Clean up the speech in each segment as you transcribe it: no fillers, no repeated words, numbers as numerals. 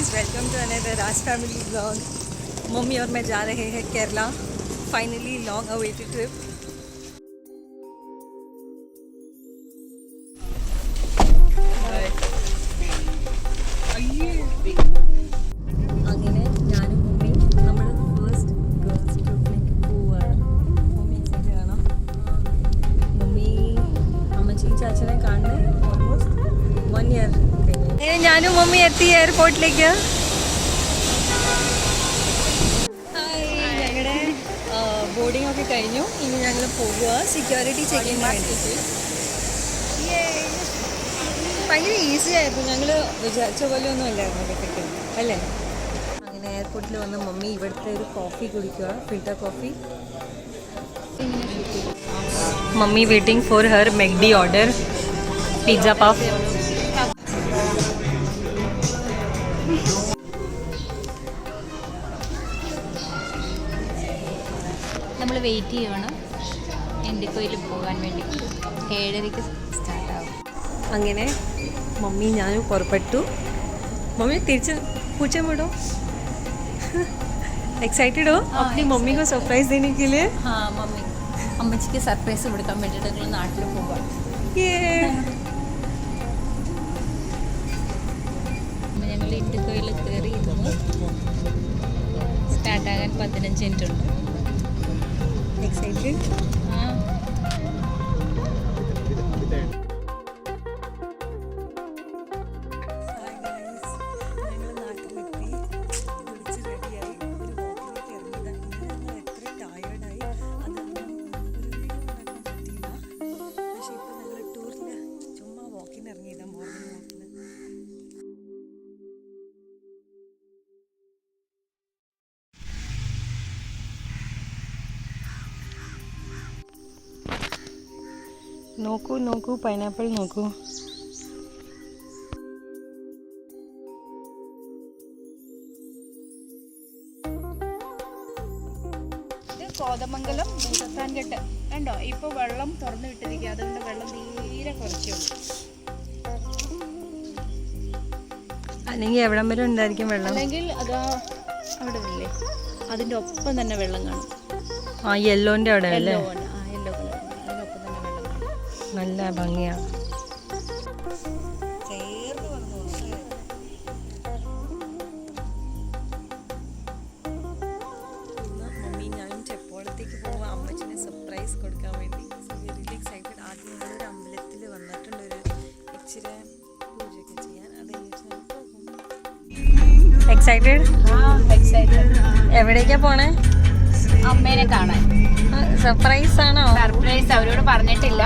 Guys, welcome to another Raj family blog. Mummy और मैं जा रहे हैं Kerala, finally long awaited trip. അങ്ങനെ ഞാനും മമ്മി നമ്മുടെ ഫസ്റ്റ് ഗേൾസ് ട്രിപ്പിലേക്ക് പോവുകയാണ്. മമ്മി എക്സൈറ്റഡ് ആണോ? മമ്മി അമ്മച്ചിയും ചാച്ചനെ കാണുന്നത് ഓൾമോസ്റ്റ് 1 year കഴിഞ്ഞു. ഞാനും മമ്മി എത്തി എയർപോർട്ടിലേക്ക്. ഞങ്ങളുടെ ബോർഡിംഗ് ഒക്കെ കഴിഞ്ഞു. ഇനി ഞങ്ങൾ പോവുക സെക്യൂരിറ്റി ചെക്കിങ്ങിന് വേണ്ടിയിട്ട്. ഭയങ്കര ഈസി ആയിരുന്നു. ഞങ്ങൾ വിചാരിച്ച പോലെ ഒന്നും അല്ലായിരുന്നു ടിക്കറ്റ് അല്ലേ. അങ്ങനെ എയർപോർട്ടിൽ വന്ന് മമ്മി ഇവിടുത്തെ ഒരു കോഫി കുടിക്കുക, filter coffee. Mummy waiting for her McD order, pizza puff. നമ്മൾ വെയിറ്റ് ചെയ്യണം ഇൻഡിക്കോയിൽ പോകാൻ വേണ്ടി. 7:30 സ്റ്റാർട്ടാകും. അങ്ങനെ മമ്മി ഞാനും പുറപ്പെട്ടു. मम्मी तिरछे पूछे मुड़ो एक्साइटेड हो अपनी मम्मी को सरप्राइज देने के लिए? हाँ, मम्मी അമ്മച്ചിക്ക് സർപ്രൈസ് കൊടുക്കാൻ വേണ്ടിയിട്ട് ഞങ്ങൾ നാട്ടിൽ പോകാം. ഞങ്ങൾ ഇൻഡിക്കോയിൽ കയറിയിരുന്നു. സ്റ്റാർട്ടാകാൻ 15 മിനിറ്റ് ഉണ്ട്. एक्साइटेड? നോക്കൂ നോക്കൂ, പൈനാപ്പിൾ നോക്കൂ. ഇത് കോതമംഗലം ഭൂതത്താൻകെട്ട് കണ്ടോ. ഇപ്പോൾ വെള്ളം തുറന്നു വിട്ടിരിക്കുക, അതുകൊണ്ട് വെള്ളം തീരെ കുറച്ചുള്ളൂ. അല്ലെങ്കിൽ എവിടം വരെ ഉണ്ടായിരിക്കും വെള്ളം? അല്ലെങ്കിൽ അതാ അവിടെ ഇല്ലേ, അതിൻ്റെ ഒപ്പം തന്നെ വെള്ളം കാണും. ആ യെല്ലോൻ്റെ അവിടെ അല്ലേ? യെല്ലോ കളർ, അതിനൊപ്പം തന്നെ വെള്ളം കാണും. നല്ല ഭംഗിയാണ്. മമ്മി ഞാനും ചെപ്പോളത്തേക്ക് പോവാം അമ്മച്ചിനെ സർപ്രൈസ് കൊടുക്കാൻ വേണ്ടി. So very excited. ആദ്യം ഞങ്ങളൊരു അമ്പലത്തിൽ വന്നിട്ടുണ്ട്, ഒരു ഇച്ചിരി പൂജയൊക്കെ ചെയ്യാൻ. അത് കഴിഞ്ഞിട്ട് നമുക്ക് പോകും. എക്സൈറ്റഡ്? എവിടേക്കാ പോണേ? അമ്മേനെ കാണാൻ. സർപ്രൈസ് ആണോ? സർപ്രൈസ് അവരോട് പറഞ്ഞിട്ടില്ല.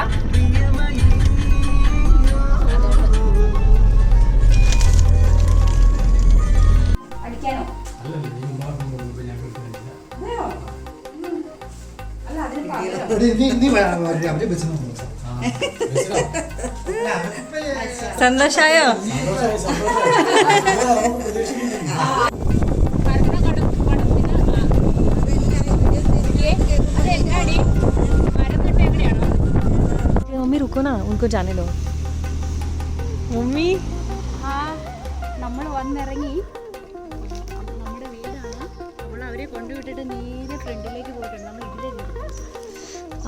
സന്തോഷായോ? मम्मी रुको ना, उनको जाने दो. मम्मी നമ്മൾ വന്നിറങ്ങി. നമ്മുടെ വീടാണ്. നമ്മൾ അവരെ കൊണ്ടുവിട്ടിട്ട് നേരെ ഫ്രണ്ടിലേക്ക് പോയിട്ടുണ്ട്. നമ്മൾ ഇതിലേ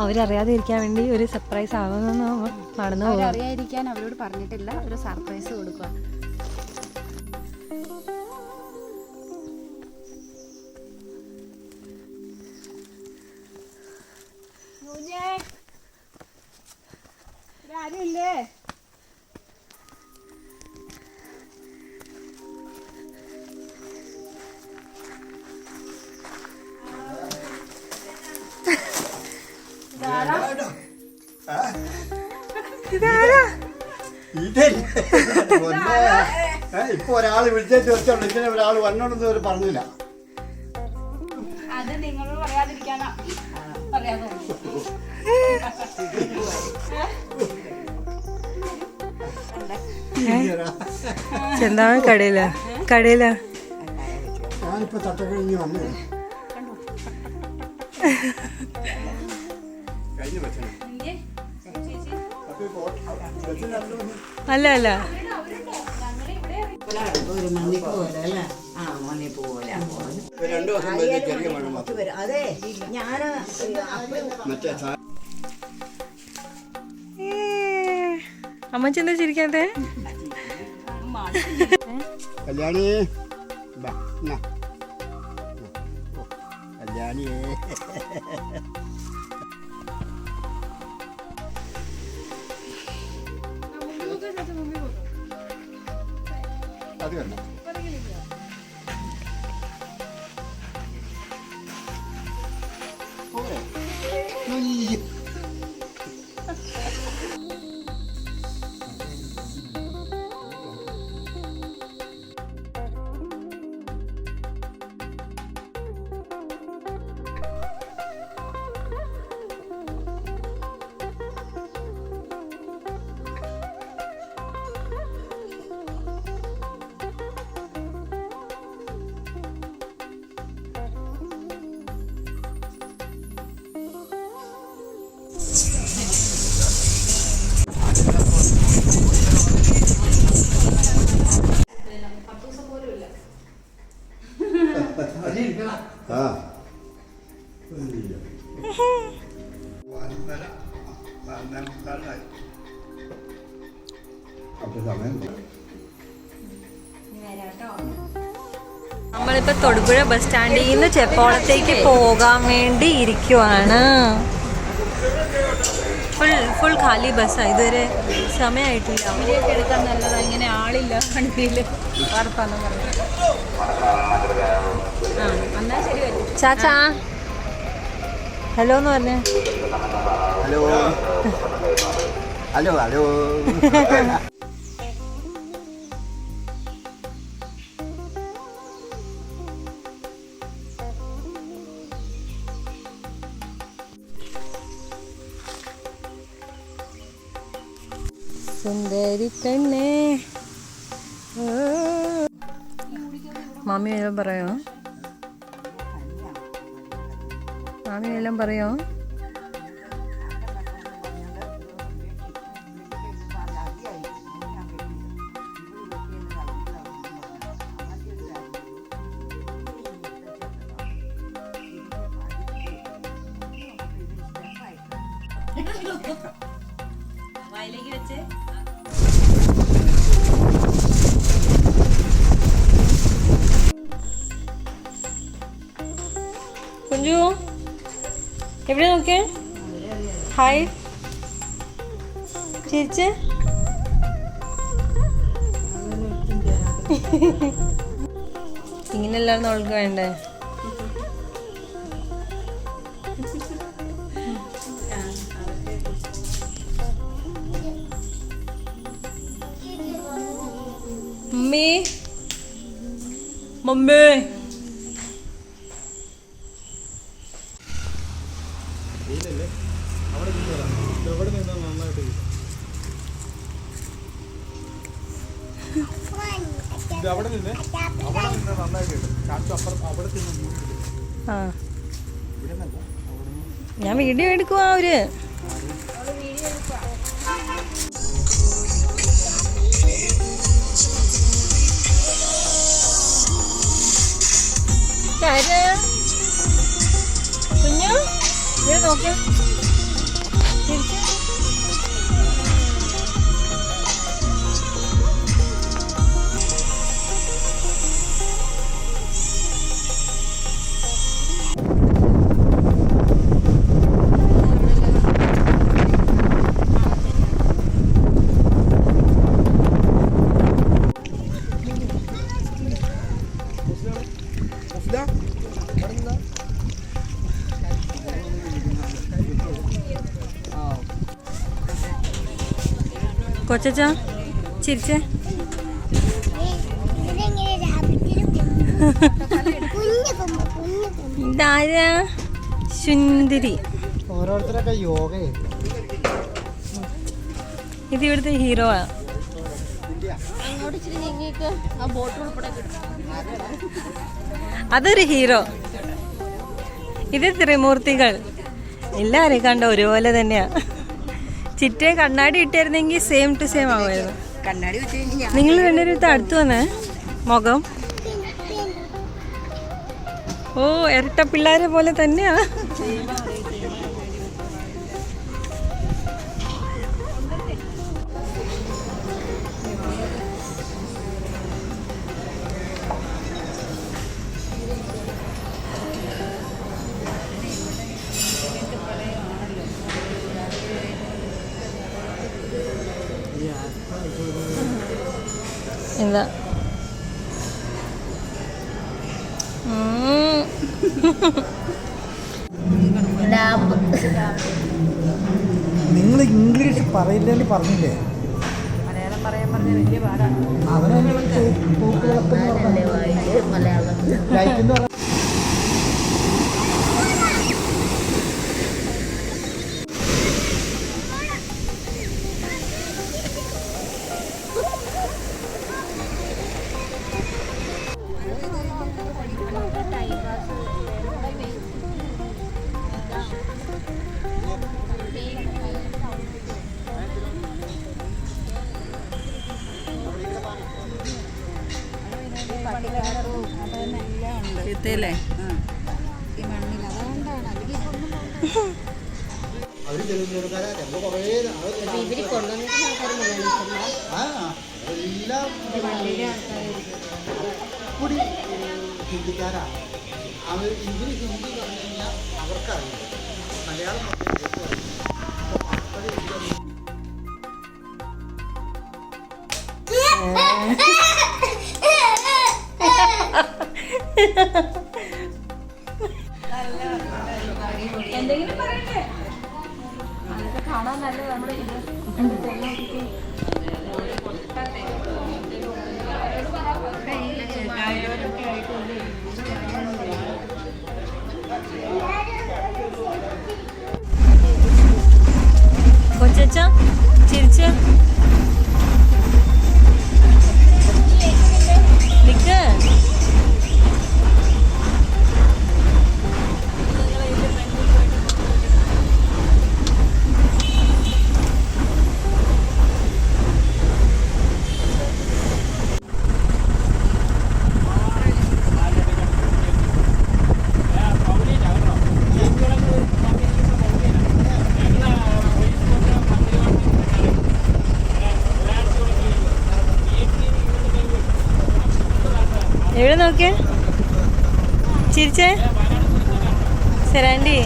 അവരറിയാതെ ഇരിക്കാൻ വേണ്ടി ഒരു സർപ്രൈസ് ആവുമെന്ന് നടന്നു. അവരറിയാതിരിക്കാൻ അവരോട് പറഞ്ഞിട്ടില്ല, ഒരു സർപ്രൈസ് കൊടുക്കുക. ആരുമില്ലേ? ഇപ്പൊ ഒരാള് വിളിച്ചിട്ട് വെച്ചോണ്ട് ഇങ്ങനെ ഒരാള് വന്നോണ്ടെന്ന് അവര് പറഞ്ഞില്ല. അത് നിങ്ങളോട് പറയാതിരിക്കാനാ പറയാതെ. ചെന്താമ കടയില ഞാനിപ്പോ തട്ടക്കഴിഞ്ഞ് വന്നു. അല്ല അല്ല ഒരു മണ്ണിപ്പൂ പോലെ അല്ലേ? ആ മണ്ണിപ്പൂ പോലെ. 2 ദിവസം കഴിഞ്ഞ് ചെറിയ മഴ മാത്രം. അതെ ഞാൻ മറ്റേ അമ്മച്ചി എന്താ ചിരിക്കാത്തെ? കല്യാണി ബാ, എന്നാ. ഓ, കല്യാണിയേ അത് കണ്ട ആ അപ്പോൾ സമയം നമ്മളിപ്പോ തൊടുപുഴ ബസ് സ്റ്റാൻഡിൽ നിന്ന് ചെപ്പോളത്തേക്ക് പോകാൻ വേണ്ടി ഇരിക്കുവാണ്. ഫുൾ ഖാലി ബസ്സാണ്, ഇതുവരെ സമയമായിട്ടില്ല. അവരെയൊക്കെ എടുക്കാൻ നല്ലതാണ്, ഇങ്ങനെ ആളില്ല വണ്ടിയിൽ വാർപ്പാന്ന് പറഞ്ഞു. ആ എന്നാൽ ശരി വരും. ചാച്ചാ ഹലോ എന്ന് പറഞ്ഞേ. ഹലോ ഹലോ ഹലോ സുന്ദരി പെണ്ണേ. മാമി വല്ലതും പറയോ? മാമി വല്ലതും പറയോ? വായിലേക്ക് വെച്ച് കുഞ്ചു എവിടെ നോക്കിയേ? ഹായ് ചിരിച്ച്. ഇങ്ങനെയല്ലായിരുന്നു അവൾക്ക് വേണ്ടേ? മമ്മി മമ്മി ആ ഞാൻ വീഡിയോ എടുക്കുവാ അവര്. കുഞ്ഞു ഇവിടെ നോക്ക് തിരിച്ച്. കൊച്ചാ ചിരിച്ചേ. ഇതാരാ? സുന്ദരി. ഓരോരുത്തരൊക്കെ യോഗ. ഇത് ഇവിടുത്തെ ഹീറോ ആ. അങ്ങോട്ട് ഇച്ചിരി നീങ്ങിക്ക്, ആ ബോട്ട് ഉൾപ്പെടെ കിട്ടും. അതൊരു ഹീറോ. ഇത് ത്രിമൂർത്തികൾ. എല്ലാവരെയും കണ്ട ഒരുപോലെ തന്നെയാ. ചിറ്റയെ കണ്ണാടി ഇട്ടായിരുന്നെങ്കിൽ സെയിം ടു സെയിം ആവുമായിരുന്നു. കണ്ണാടി വെച്ച് കഴിഞ്ഞാൽ നിങ്ങൾ രണ്ടുപേരും അടുത്ത് വന്നേ മുഖം. ഓ ഇരട്ട പിള്ളേരെ പോലെ തന്നെയാ. എന്താ നിങ്ങൾ ഇംഗ്ലീഷ് പറയില്ലെന്ന് പറഞ്ഞില്ലേ? മലയാളം പറയാൻ പറഞ്ഞ വലിയ പാടാണ്. അവനെ ലൈറ്റ് ചീത്തയല്ലേ? ഹിന്ദിക്കാരാ അവർ ഇവര് ഹിന്ദി പറഞ്ഞു കഴിഞ്ഞാൽ അവർക്കറിയില്ല. മലയാളം എന്തെങ്കിലും പറയട്ടെ. അതൊക്കെ കാണാൻ നല്ല നമ്മുടെ ഇത് കൊച്ചാ ചിരിച്ച് നിക്ക്. എവിടെ നോക്കിയേ ചിരിച്ചേ ശരാണ്ടി.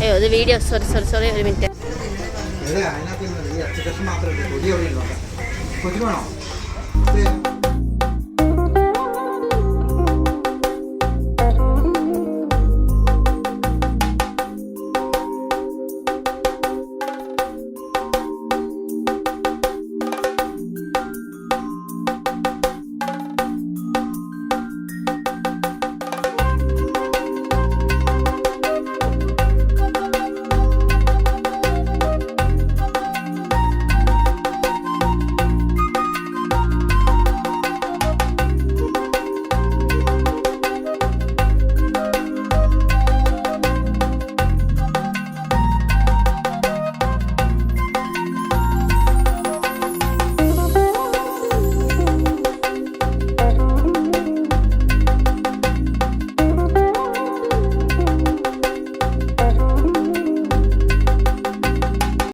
അയ്യോ ഇത് വീഡിയോ സോറി ഒരു മിനിറ്റ്. അതിനകത്ത് ഈ അച്ചക്കഷം മാത്രമേ കൊതി എവിടെ കൊതി വേണോ?